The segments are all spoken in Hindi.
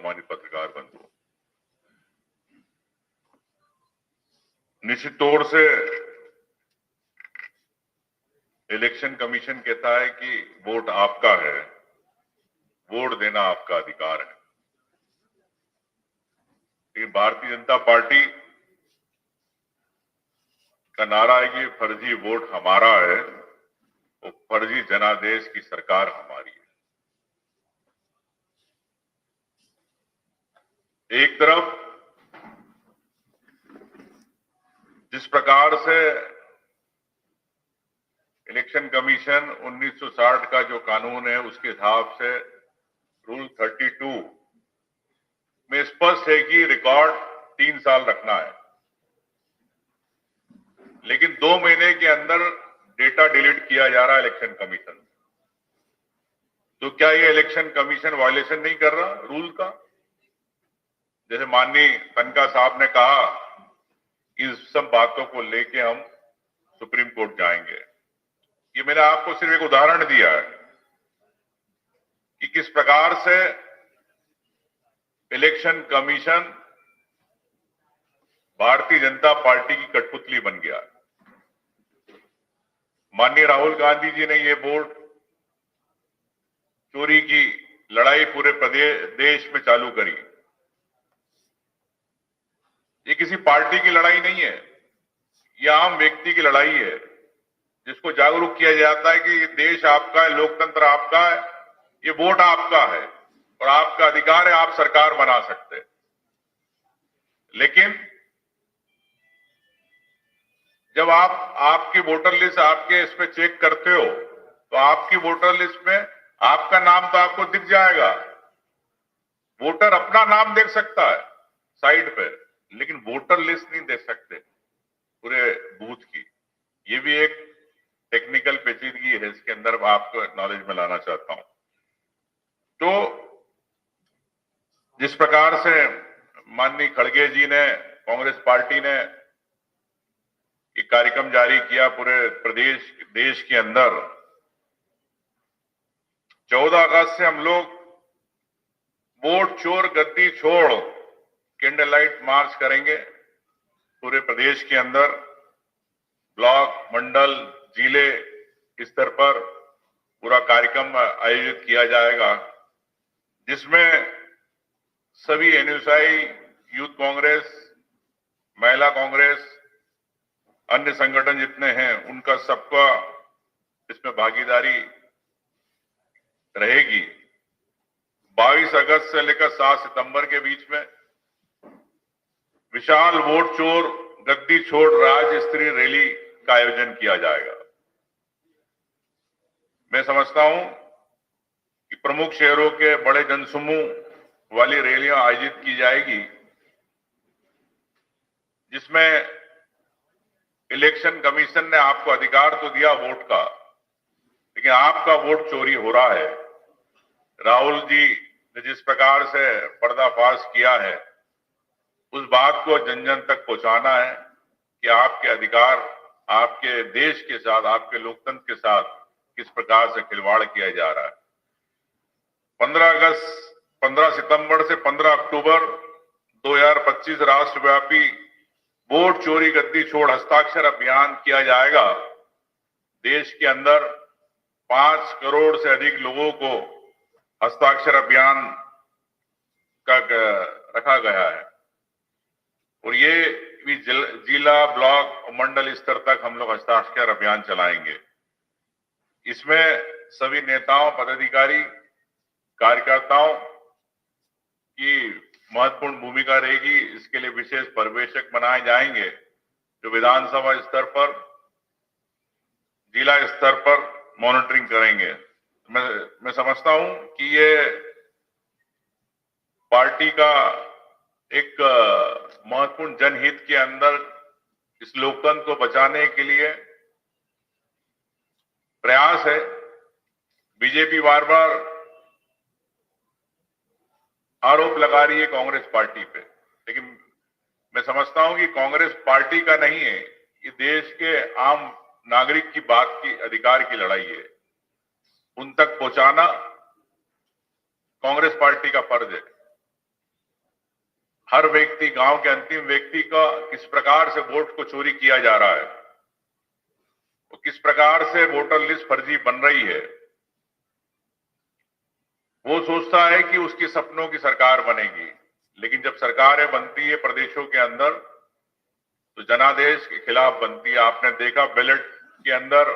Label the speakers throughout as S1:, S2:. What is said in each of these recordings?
S1: सम्मानित पत्रकार बंधु, निश्चित तौर से इलेक्शन कमीशन कहता है कि वोट आपका है, वोट देना आपका अधिकार है। लेकिन भारतीय जनता पार्टी का नारा है कि फर्जी वोट हमारा है और फर्जी जनादेश की सरकार हमारी है। एक तरफ जिस प्रकार से इलेक्शन कमीशन 1960 का जो कानून है उसके हिसाब से रूल 32 में स्पष्ट है कि रिकॉर्ड 3 साल रखना है, लेकिन 2 महीने के अंदर डेटा डिलीट किया जा रहा है इलेक्शन कमीशन। तो क्या ये इलेक्शन कमीशन वायलेशन नहीं कर रहा रूल का? जैसे माननीय तनखा साहब ने कहा, इस सब बातों को लेके हम सुप्रीम कोर्ट जाएंगे। ये मैंने आपको सिर्फ एक उदाहरण दिया है कि किस प्रकार से election commission Bharatiya Janata party की कठपुतली बन गया। माननीय राहुल गांधी जी ने ये वोट चोरी की लड़ाई पूरे देश में चालू करी। ये किसी पार्टी की लड़ाई नहीं है, ये आम व्यक्ति की लड़ाई है, जिसको जागरूक किया जाता है कि ये देश आपका है, लोकतंत्र आपका है, ये वोट आपका है और आपका अधिकार है, आप सरकार बना सकते हैं। लेकिन जब आपकी वोटर लिस्ट आपके इस पे चेक करते हो तो आपकी वोटर लिस्ट में आपका नाम तो आपको दिख जाएगा। वोटर अपना नाम देख सकता है साइड पे, लेकिन वोटर लिस्ट नहीं देख सकते पूरे बूथ की। ये भी एक टेक्निकल पेचीदगी है, इसके अंदर आपको नॉलेज में लाना चाहता हूं। तो जिस प्रकार से माननीय खड़गे जी ने, कांग्रेस पार्टी ने एक कार्यक्रम जारी किया पूरे देश के अंदर, 14 अगस्त से हम लोग वोट चोर गद्दी छोड़ कैंडल लाइट मार्च करेंगे। पूरे प्रदेश के अंदर ब्लॉक, मंडल, जिले स्तर पर पूरा कार्यक्रम आयोजित किया जाएगा, जिसमें सभी एनएसआई, यूथ कांग्रेस, महिला कांग्रेस, अन्य संगठन जितने हैं उनका सबका इसमें भागीदारी रहेगी। 22 अगस्त से लेकर 7 सितंबर के बीच में विशाल वोट चोर गद्दी छोड़ राज्य स्तरीय रैली का आयोजन किया जाएगा। मैं समझता हूं कि प्रमुख शहरों के बड़े जनसमूह वाली रैलियां आयोजित की जाएगी, जिसमें इलेक्शन कमीशन ने आपको अधिकार तो दिया वोट का, लेकिन आपका वोट चोरी हो रहा है। राहुल जी ने जिस प्रकार से पर्दाफाश किया है, उस बात को जन जन तक पहुंचाना है कि आपके अधिकार, आपके देश के साथ, आपके लोकतंत्र के साथ किस प्रकार से खिलवाड़ किया जा रहा है। 15 सितंबर से 15 अक्टूबर 2025 राष्ट्रव्यापी वोट चोरी गद्दी छोड़ हस्ताक्षर अभियान किया जाएगा। देश के अंदर 5 करोड़ से अधिक लोगों को हस्ताक्षर अभियान का रखा गया है और ये भी जिला, ब्लॉक और मंडल स्तर तक हम लोग हस्ताक्षर अभियान चलाएंगे। इसमें सभी नेताओं, पदाधिकारी, कार्यकर्ताओं की महत्वपूर्ण भूमिका रहेगी। इसके लिए विशेष पर्यवेक्षक बनाए जाएंगे जो विधानसभा स्तर पर, जिला स्तर पर मॉनिटरिंग करेंगे। मैं समझता हूं कि ये पार्टी का एक महत्वपूर्ण जनहित के अंदर इस लोकतंत्र को बचाने के लिए प्रयास है। बीजेपी बार बार आरोप लगा रही है कांग्रेस पार्टी पे, लेकिन मैं समझता हूं कि कांग्रेस पार्टी का नहीं है, ये देश के आम नागरिक की बात की, अधिकार की लड़ाई है। उन तक पहुंचाना कांग्रेस पार्टी का फर्ज है। हर व्यक्ति, गांव के अंतिम व्यक्ति का किस प्रकार से वोट को चोरी किया जा रहा है, वो किस प्रकार से वोटर लिस्ट फर्जी बन रही है। वो सोचता है कि उसके सपनों की सरकार बनेगी, लेकिन जब सरकारें बनती है प्रदेशों के अंदर तो जनादेश के खिलाफ बनती है। आपने देखा बैलेट के अंदर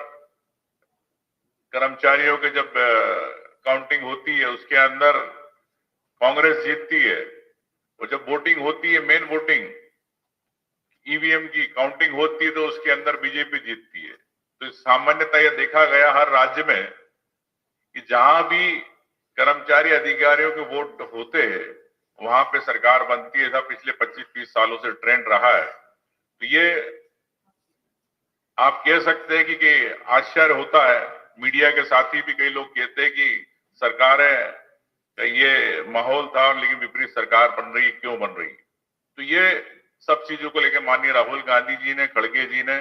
S1: कर्मचारियों के जब काउंटिंग होती है उसके अंदर कांग्रेस जीतती है, और जब वोटिंग होती है मेन वोटिंग ईवीएम की काउंटिंग होती है तो उसके अंदर बीजेपी जीतती है। तो सामान्यतः यह देखा गया हर राज्य में कि जहां भी कर्मचारी अधिकारियों के वोट होते हैं वहां पे सरकार बनती है। ऐसा पिछले 25-30 सालों से ट्रेंड रहा है। तो ये आप कह सकते हैं कि आश्चर्य होता है। मीडिया के साथी भी कई लोग कहते हैं कि सरकारें का ये माहौल था लेकिन विपरीत सरकार बन रही है, क्यों बन रही है। तो ये सब चीजों को लेकर माननीय राहुल गांधी जी ने, खड़गे जी ने